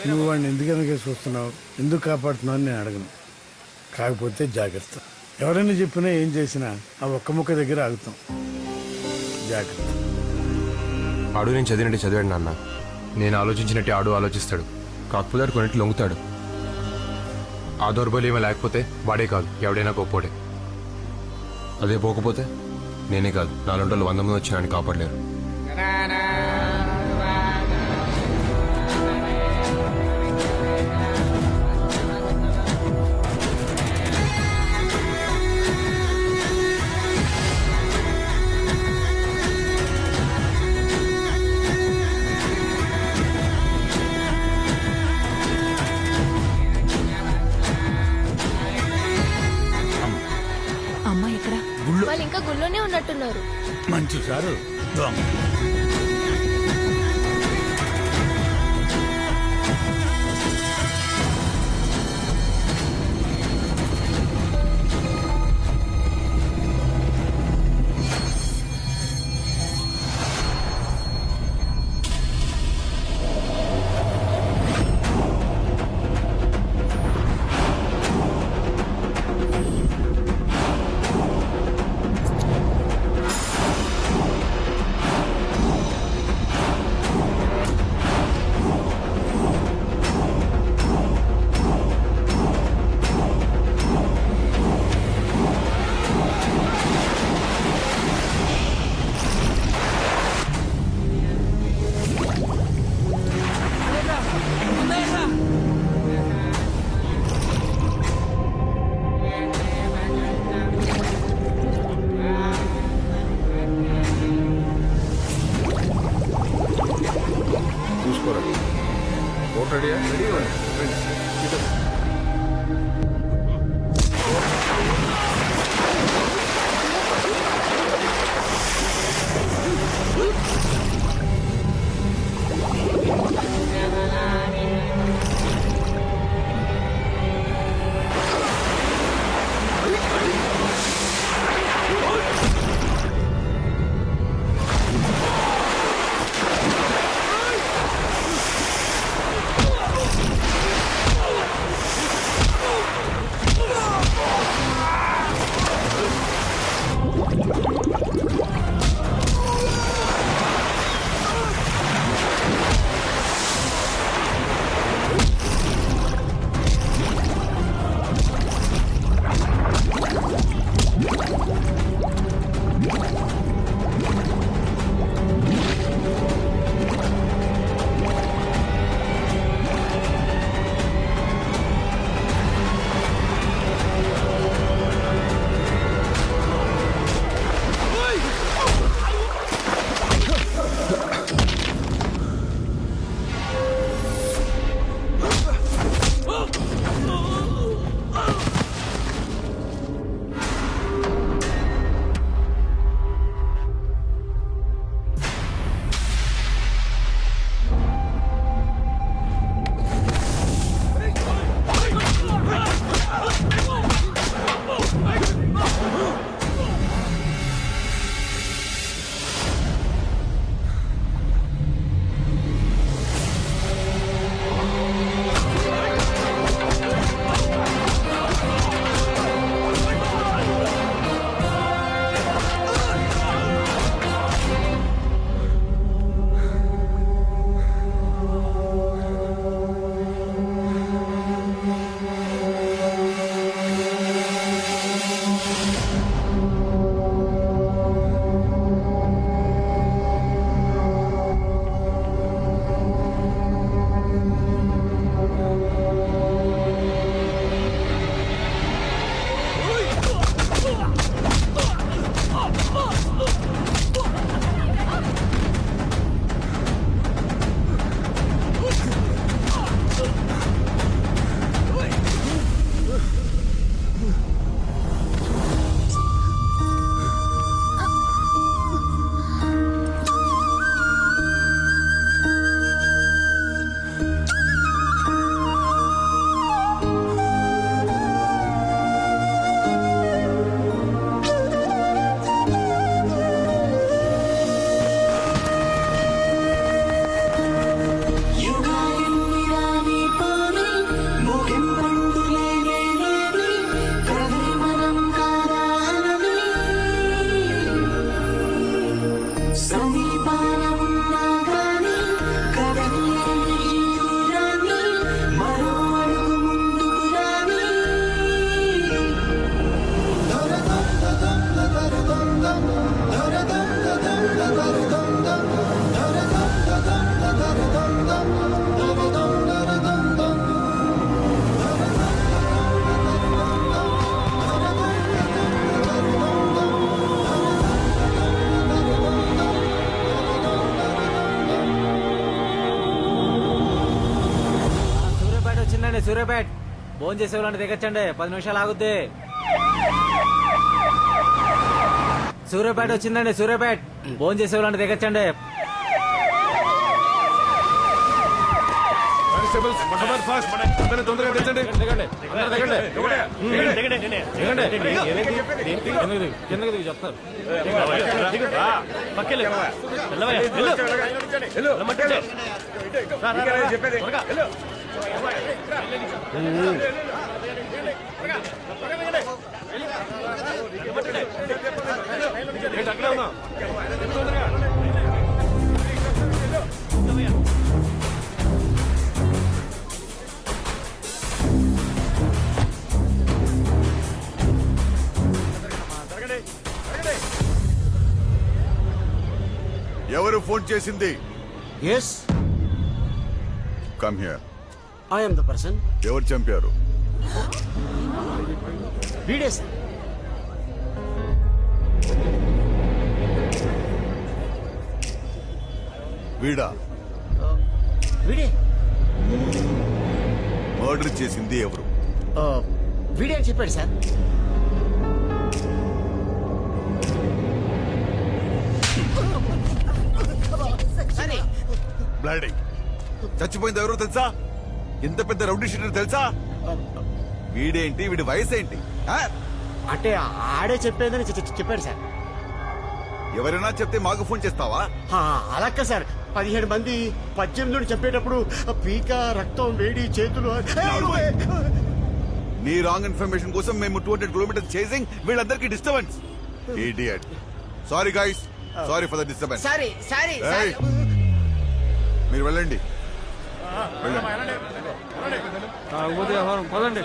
నువ్వు వాడిని ఎందుకనగా చూస్తున్నావు, ఎందుకు కాపాడుతున్నావు అని నేను అడగను. కాకపోతే జాగ్రత్త. ఎవరైనా చెప్పినా ఏం చేసినా ఆ ఒక్క ముక్క దగ్గర ఆగుతాం. జాగ్రత్త. ఆడు నేను చదివినట్టు చదివాడు నాన్న. నేను ఆలోచించినట్టు ఆడు ఆలోచిస్తాడు. కాకపోతే ఆడు కొన్నిటి లొంగుతాడు. ఆ దౌర్బల్యమే లేకపోతే వాడే కాదు ఎవడైనా గొప్పోడే. అదే పోకపోతే నేనే కాదు 400 100 మంది వచ్చి నన్ను కాపాడలేరు. అమ్మ ఎక్కడ? వాళ్ళు ఇంకా గుళ్ళోనే ఉన్నట్టున్నారు. మంచి సారు సమీపాన ఉన్నా గానీ కదలలేని ఈ దూరాన్ని మరో అడుగు ముందుకు రాని సూర్యాపేట వచ్చిందండి. సూర్యాపేట భోజనం చేసే వాళ్ళని దిగచ్చండి. 10 నిమిషాలు ఆగుద్ది. సూర్యాపేట వచ్చిందండి. సూర్యాపేట భోజనం చేసే వాళ్ళని దిగచ్చండి. చెప్తారు. ఎవరు ఫోన్ చేసింది? Yes come here. I am the person. ఎవరు చంపారు? వీడే సార్. వీడా? వీడే మర్డర్ చేసింది ఎవరు? వీడే అని చెప్పాడు సార్. బ్లడీ. చచ్చిపోయింది ఎవరు తెలుసా? ఎంత పెద్ద రౌడీ షీటర్ తెలుసా? వీడేంటి? వీడి వయసు ఏంటి? ఆ? అంటే ఆడే చెప్పేదని చెప్పాడు సార్. ఎవరైనా చెప్తే మాకు ఫోన్ చేస్తావా? అలాక్క సార్. 17 మంది 18 చెప్పేటప్పుడు పీక, రక్తం, వేడి, చేతులు. నీ రాంగ్ ఇన్ఫర్మేషన్ కోసం మేము 200 కిలోమీటర్స్ చేసింగ్ వీళ్ళందరికీ disturbance. Idiot. Sorry guys, sorry for the disturbance. Sorry sorry ఏయ్, మీరు వెళ్ళండి. పదండి.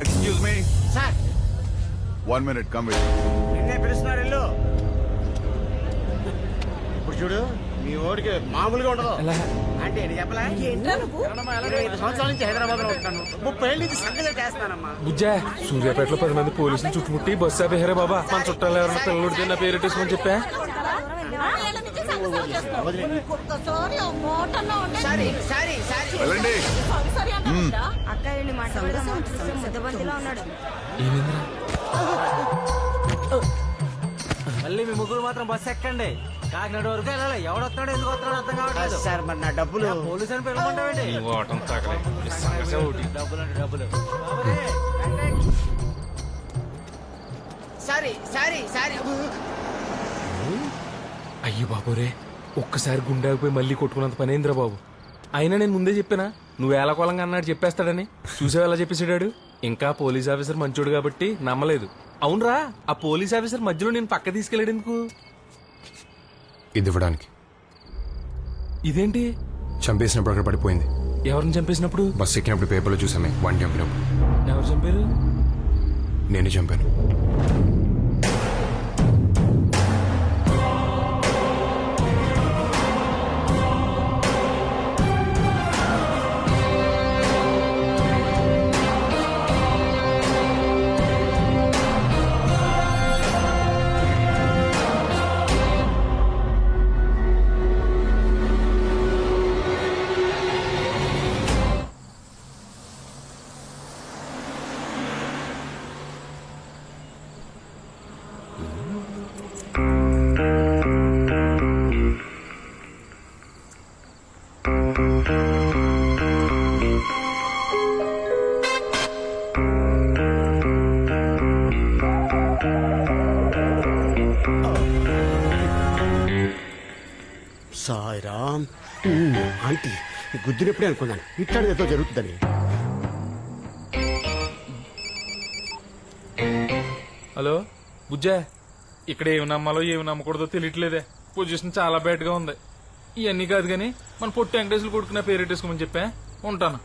Excuse me, sir. 1 minute, come with. నిన్నే పిలుస్తున్నారు ఇల్లు. ఇప్పుడు చూడు, మీ ఓడికి మామూలుగా ఉండదు. అంటే ఏంటి చెప్పలా? 25 సంవత్సరాల నుంచి హైదరాబాద్ లో ఉంటాను. 30 ఏళ్ళ నుంచి సంగతి చేస్తానమ్మా. బుజ్జా సూర్యాపేటలో 10 మంది పోలీసులు చుట్టుముట్టి బస్సు ఆపేహారే బాబా. మన చుట్టాలు ఎవరైనా పిల్లలుడితే నా పేరు పెట్టేసుకొని చెప్పా. Sorry sorry sorry. వెళ్ళండి. మళ్ళీ మీ ముగ్గురు మాత్రం బస్సు ఎక్కండి. కాకినాడ వరకు వెళ్ళాలి. ఎవడొస్తాడో ఎందుకు వస్తాడో అర్థం కావట్లేదు. సార్ మరి నా డబ్బులు. పోలీసు అని పిలవమంటావేంటి? డబ్బులు అంటే డబ్బులు. Sorry sorry sorry. అయ్యో బాబోరే, ఒక్కసారి గుండాగిపోయి మళ్ళీ కొట్టుకున్నంత పనేంద్రా బాబు. అయినా నేను ముందే చెప్పానా నువ్వు ఏలకోలంగా అన్నాడు చెప్పేస్తాడని. చూసావు ఎలా చెప్పేసాడు. ఇంకా పోలీస్ ఆఫీసర్ మంచోడు కాబట్టి నమ్మలేదు. అవునరా, ఆ పోలీస్ ఆఫీసర్ మధ్యలో నేను పక్క తీసుకెళ్ళాడు ఎందుకు? ఇది ఇవ్వడానికి. ఇదేంటి? చంపేసినప్పుడు అక్కడ పడిపోయింది. ఎవరిని చంపేసినప్పుడు? బస్సు ఎక్కినప్పుడు పేపర్లో చూసామే వాడిని చంపినప్పుడు. ఎవరు చంపారు? నేనే చంపాను. గుద్దినప్పుడే అనుకున్నాను ఇట్లాంటిది ఏదో జరుగుతుందని. హలో బుజ్జా, ఇక్కడ ఏమి నమ్మాలో ఏమి నమ్మకూడదో తెలియట్లేదే. పొజిషన్ చాలా బ్యాడ్ గా ఉంది. ఇవన్నీ కాదు కానీ మన పొట్టి వెంకటేశ్వర కొడుకున్న పేరెట్టేసుకోమని చెప్పా. ఉంటాను.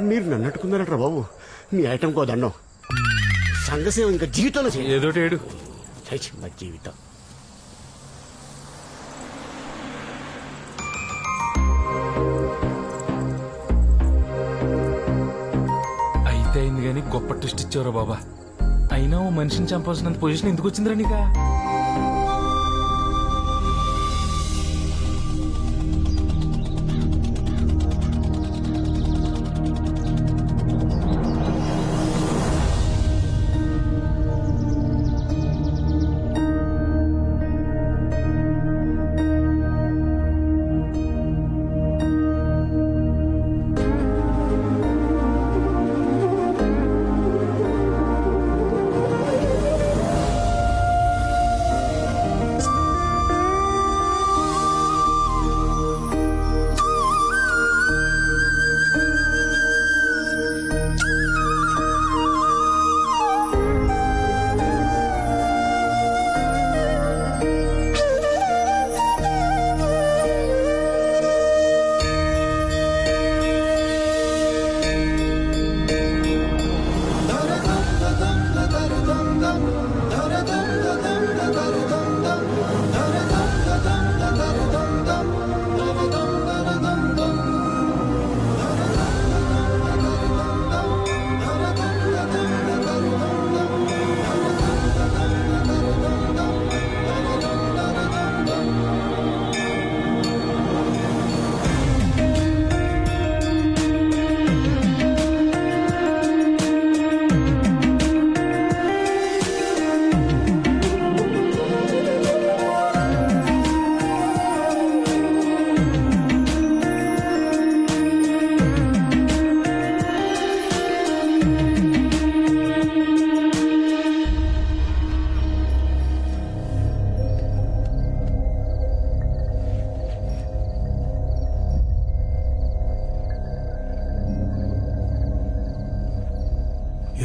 మీరు నన్ను అట్టుకున్నారట్రా బాబు. మీ ఐటమ్ కో దండం. సంఘసేవ ఇంకా జీవితంలో చేయ ఏదోటి ఏడు. మా జీవితం. అయితే అయింది కానీ గొప్ప ట్విస్ట్ ఇచ్చావురా బాబా. అయినా ఓ మనిషిని చంపాల్సినంత పొజిషన్ ఎందుకు వచ్చిందిరా నీకా?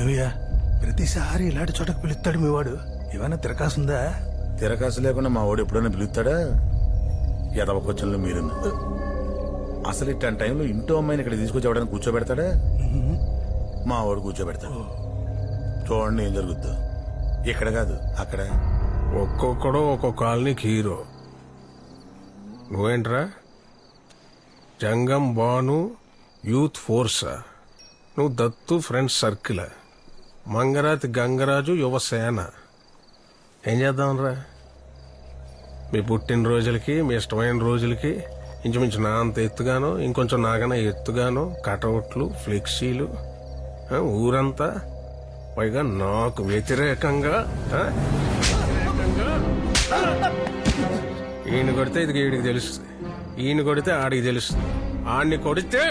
ఏమయ్యా ప్రతిసారి ఇలాంటి చోటకు పిలుస్తాడు మీ వాడు. ఏమైనా తిరకాసుందా? తిరకాసు లేకుండా మా వాడు ఎప్పుడైనా పిలుస్తాడా? ఎదవ క్వశ్చన్లు మీరు అసలు ఇట్లాంటి టైంలో ఇంటో అమ్మాయిని ఇక్కడ తీసుకొచ్చి ఎవడైనా కూర్చోబెడతాడా? మా వాడు కూర్చోబెడతాడు. చూడండి ఏం జరుగుద్దో. ఇక్కడ కాదు అక్కడ. ఒక్కొక్కడు ఒక్కొక్క కాలనీకి హీరో. నువ్వేంట్రా జంగం బాను యూత్ ఫోర్సా? నువ్వు దత్తు ఫ్రెండ్స్ సర్కిల్. మంగరాతి గంగరాజు యువసేన. ఏం చేద్దాంరా? మీ పుట్టినరోజులకి మీ ఇష్టమైన రోజులకి ఇంచుమించు నా అంత ఎత్తుగాను ఇంకొంచెం నాకన్నా ఎత్తుగాను కటౌట్లు ఫ్లెక్సీలు ఊరంతా, పైగా నాకు వ్యతిరేకంగా. ఈయన కొడితే ఇది వీడికి తెలుస్తుంది, ఈయన కొడితే ఆడికి తెలుస్తుంది, ఆడిని కొడితే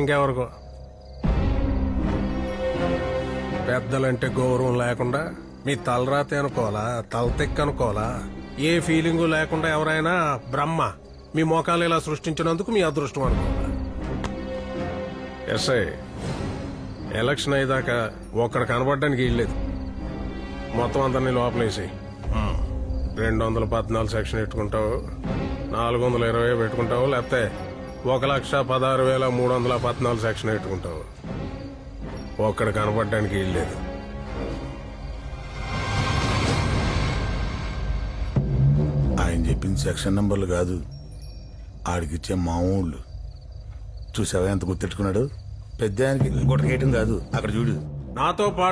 ఇంకెవరికో. పెద్దలంటే గౌరవం లేకుండా మీ తలరాతే అనుకోవాలా, తలతెక్క అనుకోవాలా? ఏ ఫీలింగు లేకుండా ఎవరైనా బ్రహ్మ మీ మోకాలు ఇలా సృష్టించినందుకు మీ అదృష్టం అనుకోవాలా? ఎస్ఐ ఎలక్షన్ అయ్యేదాకా ఒక్కడ కనబడడానికి వీల్లేదు. మొత్తం అందరినీ లోపలేసి 214 సెక్షన్ పెట్టుకుంటావు, 420 పెట్టుకుంటావు, లేకపోతే 1,16,314 సెక్షన్ పెట్టుకుంటావు. ఒక్కడ కనపడడానికి వీల్లేదు. ఆయన చెప్పింది సెక్షన్ నంబర్లు కాదు, ఆడికిచ్చే మామూళ్ళు. చూసావా ఎంత గుర్తెట్టుకున్నాడు? పెద్ద ఆయనకి గుట్టకేయటం కాదు, అక్కడ చూడు. నాతో పాటు